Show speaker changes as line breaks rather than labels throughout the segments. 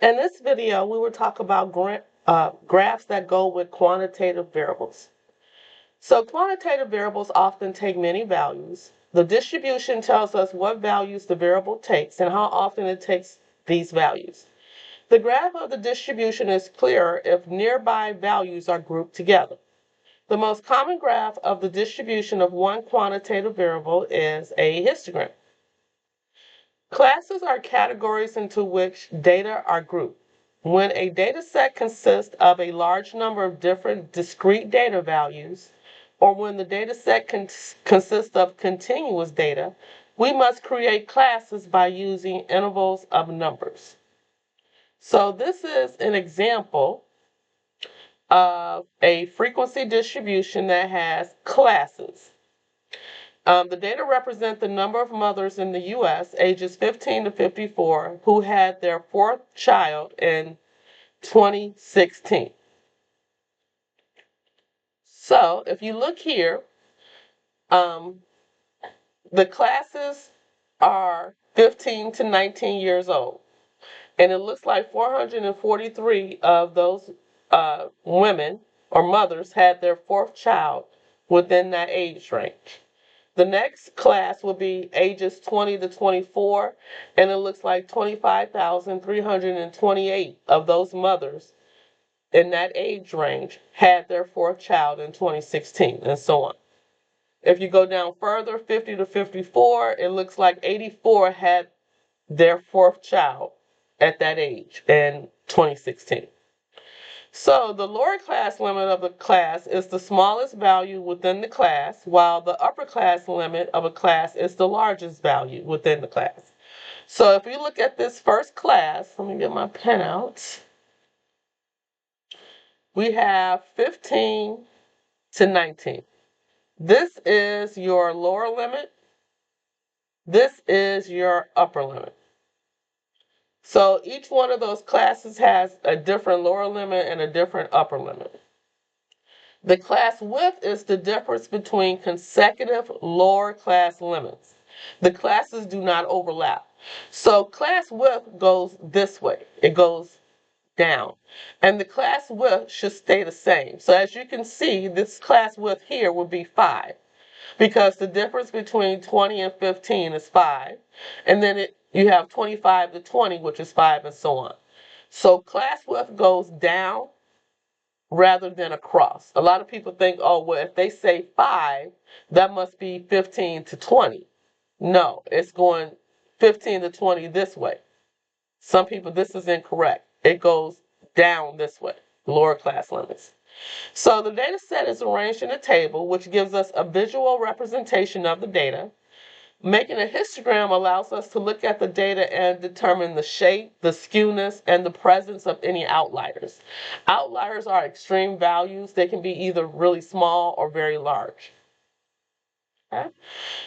In this video, we will talk about graphs that go with quantitative variables. So quantitative variables often take many values. The distribution tells us what values the variable takes and how often it takes these values. The graph of the distribution is clearer if nearby values are grouped together. The most common graph of the distribution of one quantitative variable is a histogram. Classes are categories into which data are grouped. When a data set consists of a large number of different discrete data values, or when the data set consists of continuous data, we must create classes by using intervals of numbers. So this is an example of a frequency distribution that has classes. The data represent the number of mothers in the U.S. ages 15 to 54 who had their fourth child in 2016. So if you look here, um, the classes are 15 to 19 years old. And it looks like 443 of those women or mothers had their fourth child within that age range. The next class will be ages 20 to 24, and it looks like 25,328 of those mothers in that age range had their fourth child in 2016, and so on. If you go down further, 50 to 54, it looks like 84 had their fourth child at that age in 2016. So the lower class limit of the class is the smallest value within the class, while the upper class limit of a class is the largest value within the class. So if we look at this first class, let me get my pen out. We have 15 to 19. This is your lower limit. This is your upper limit. So each one of those classes has a different lower limit and a different upper limit. The class width is the difference between consecutive lower class limits. The classes do not overlap. So class width goes this way. It goes down. And the class width should stay the same. So as you can see, this class width here would be 5 because the difference between 20 and 15 is 5. And then you have 25 to 20, which is 5, and so on. So class width goes down rather than across. A lot of people think, oh, well, if they say 5, that must be 15 to 20. No, it's going 15 to 20 this way. Some people, this is incorrect. It goes down this way, lower class limits. So the data set is arranged in a table, which gives us a visual representation of the data. Making a histogram allows us to look at the data and determine the shape, the skewness, and the presence of any outliers. Outliers are extreme values. They can be either really small or very large. Okay?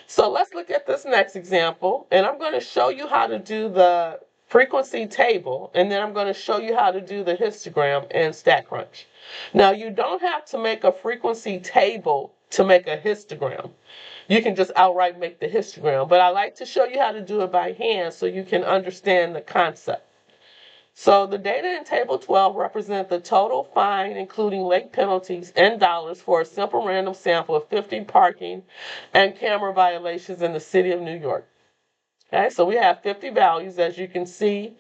So let's look at this next example, and I'm going to show you how to do the frequency table, and then I'm going to show you how to do the histogram in StatCrunch. Now, you don't have to make a frequency table to make a histogram. You can just outright make the histogram, but I like to show you how to do it by hand so you can understand the concept. So the data in Table 12 represent the total fine, including late penalties, in dollars for a simple random sample of 50 parking and camera violations in the city of New York. Okay, so we have 50 values. As you can see,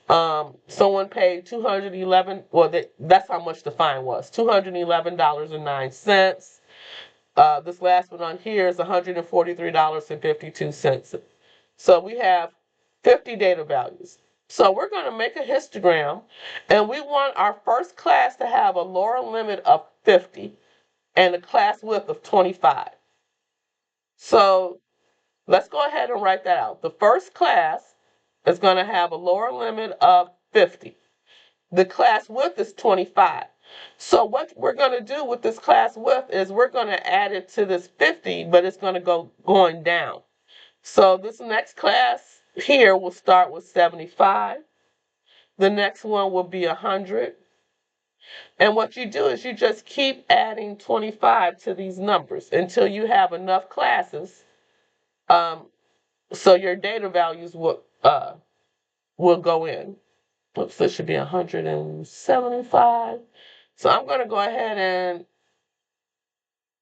someone paid $211, well, that's how much the fine was, $211.09. This last one on here is $143.52. So we have 50 data values. So we're going to make a histogram, and we want our first class to have a lower limit of 50 and a class width of 25. So let's go ahead and write that out. The first class is going to have a lower limit of 50. The class width is 25. So what we're going to do with this class width is we're going to add it to this 50, but it's going to go going down. So this next class here will start with 75. The next one will be 100. And what you do is you just keep adding 25 to these numbers until you have enough classes, so your data values will go in. Oops, this should be 175. So I'm going to go ahead and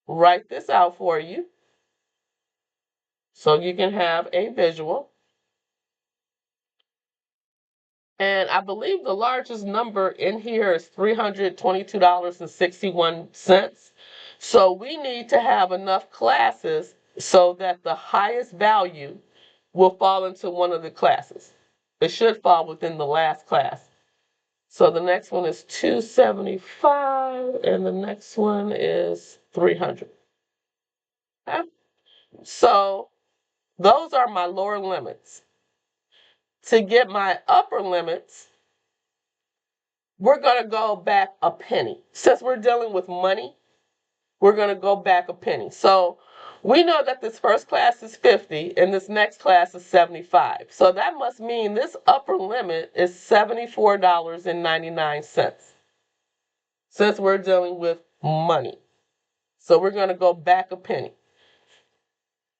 write this out for you so you can have a visual. And I believe the largest number in here is $322.61. So we need to have enough classes so that the highest value will fall into one of the classes. It should fall within the last class. So the next one is 275 and the next one is 300. Okay? So those are my lower limits. To get my upper limits, we're going to go back a penny. Since we're dealing with money, we're going to go back a penny. So we know that this first class is 50 and this next class is 75. So that must mean this upper limit is $74.99 since we're dealing with money. So we're going to go back a penny.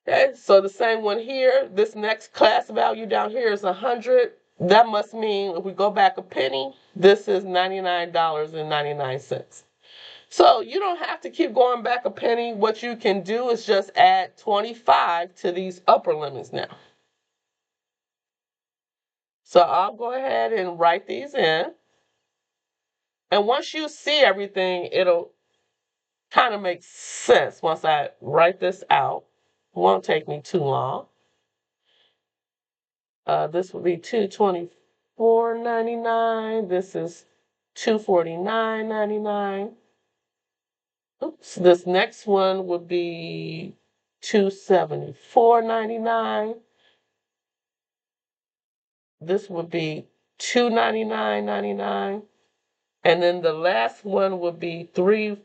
Okay, so the same one here, this next class value down here is 100. That must mean if we go back a penny, this is $99.99. So you don't have to keep going back a penny. What you can do is just add 25 to these upper limits now. So I'll go ahead and write these in. And once you see everything, it'll kind of make sense once I write this out. It won't take me too long. This will be $224.99. This is $249.99. Oops, this next one would be $274.99. This would be $299.99. And then the last one would be $324.99.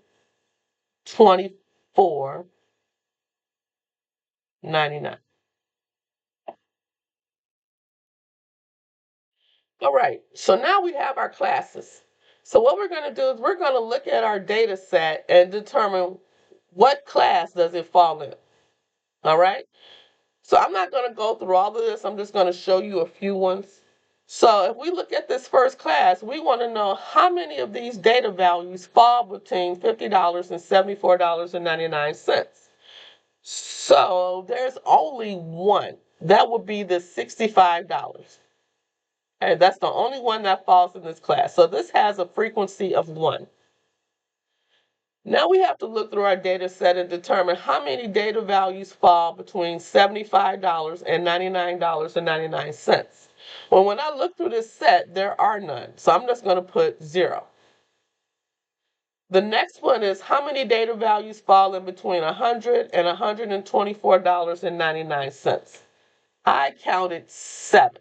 All right, so now we have our classes. So what we're going to do is we're going to look at our data set and determine what class does it fall in. All right, so I'm not going to go through all of this. I'm just going to show you a few ones. So if we look at this first class, we want to know how many of these data values fall between $50 and $74.99. So there's only one. That would be the $65. And that's the only one that falls in this class. So this has a frequency of 1. Now we have to look through our data set and determine how many data values fall between $75 and $99.99. Well, when I look through this set, there are none. So I'm just going to put 0. The next one is how many data values fall in between $100 and $124.99. I counted 7.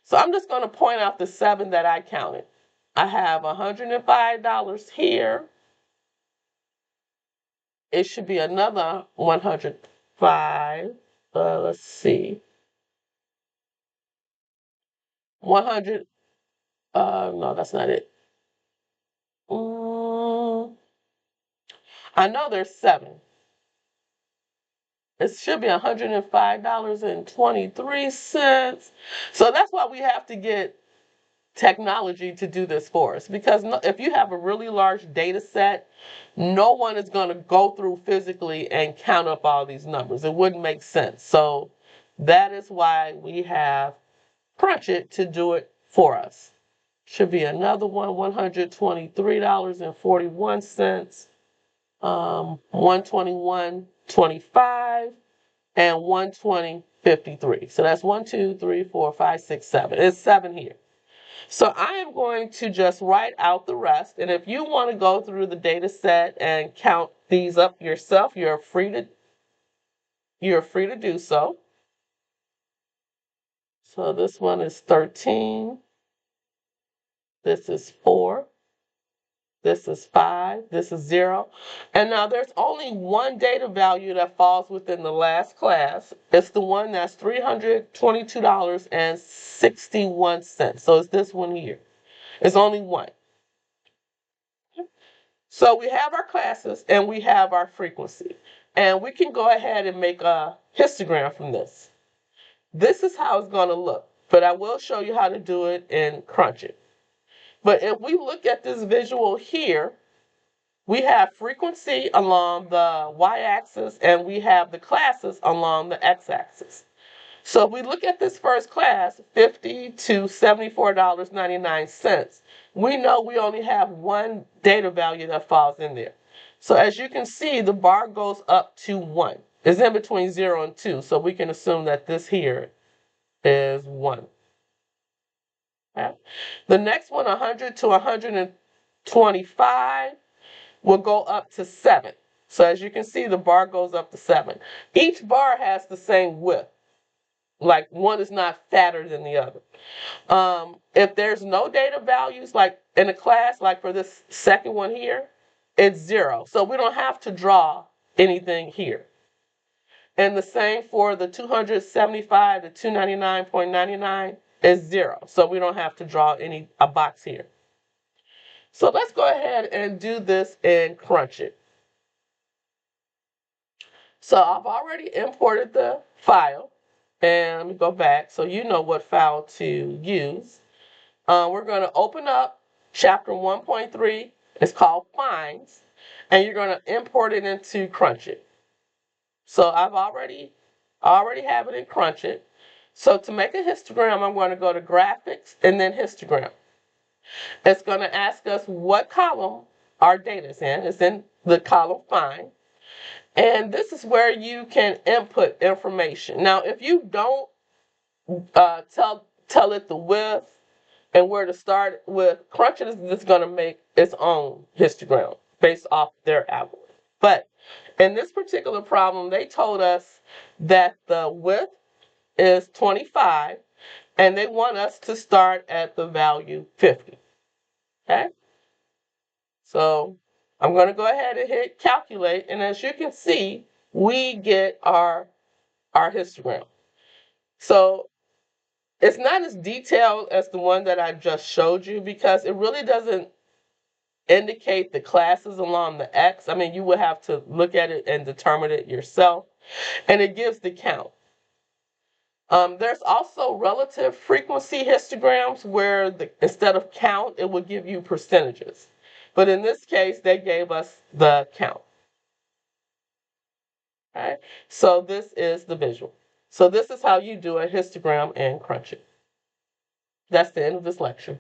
So I'm just going to point out the 7 that I counted. I have $105 here. It should be another 105. Let's see. 100. No, that's not it. I know there's 7. It should be $105.23. So that's why we have to get technology to do this for us. Because if you have a really large data set, no one is going to go through physically and count up all these numbers. It wouldn't make sense. So that is why we have Crunch It to do it for us. Should be another one, $123.41, 121.25, and 120.53. So that's 1, 2, 3, 4, 5, 6, 7. It's 7 here. So I am going to just write out the rest. And if you want to go through the data set and count these up yourself, you're free to do so. So this one is 13. This is 4. This is 5. This is 0. And now there's only one data value that falls within the last class. It's the one that's $322.61. So it's this one here. It's only one. So we have our classes and we have our frequency. And we can go ahead and make a histogram from this. This is how it's going to look. but I will show you how to do it and crunch it. But if we look at this visual here, we have frequency along the y-axis and we have the classes along the x-axis. So if we look at this first class, $50 to $74.99, we know we only have one data value that falls in there. So as you can see, the bar goes up to 1. It's in between 0 and 2, so we can assume that this here is 1. Okay. The next one, 100 to 125, will go up to 7. So as you can see, the bar goes up to 7. Each bar has the same width. Like one is not fatter than the other. If there's no data values, like in a class, like for this second one here, it's 0. So we don't have to draw anything here. And the same for the 275 to 299.99 is 0. So we don't have to draw a box here. So let's go ahead and do this and crunch it. So I've already imported the file. And let me go back so you know what file to use. We're going to open up chapter 1.3. It's called Finds. And you're going to import it into Crunch It. So I already have it in Crunch It. So to make a histogram, I'm going to go to Graphics and then Histogram. It's going to ask us what column our data is in. It's in the column Find. And this is where you can input information. Now, if you don't tell it the width and where to start with, Crunch It is just going to make its own histogram based off their algorithm. But in this particular problem, they told us that the width is 25, and they want us to start at the value 50. Okay? So I'm going to go ahead and hit calculate, and as you can see, we get our histogram. So it's not as detailed as the one that I just showed you because it really doesn't indicate the classes along the X. I mean, you would have to look at it and determine it yourself. And it gives the count. There's also relative frequency histograms where instead of count, it would give you percentages. But in this case, they gave us the count. Okay? So this is the visual. So this is how you do a histogram and crunch it. That's the end of this lecture.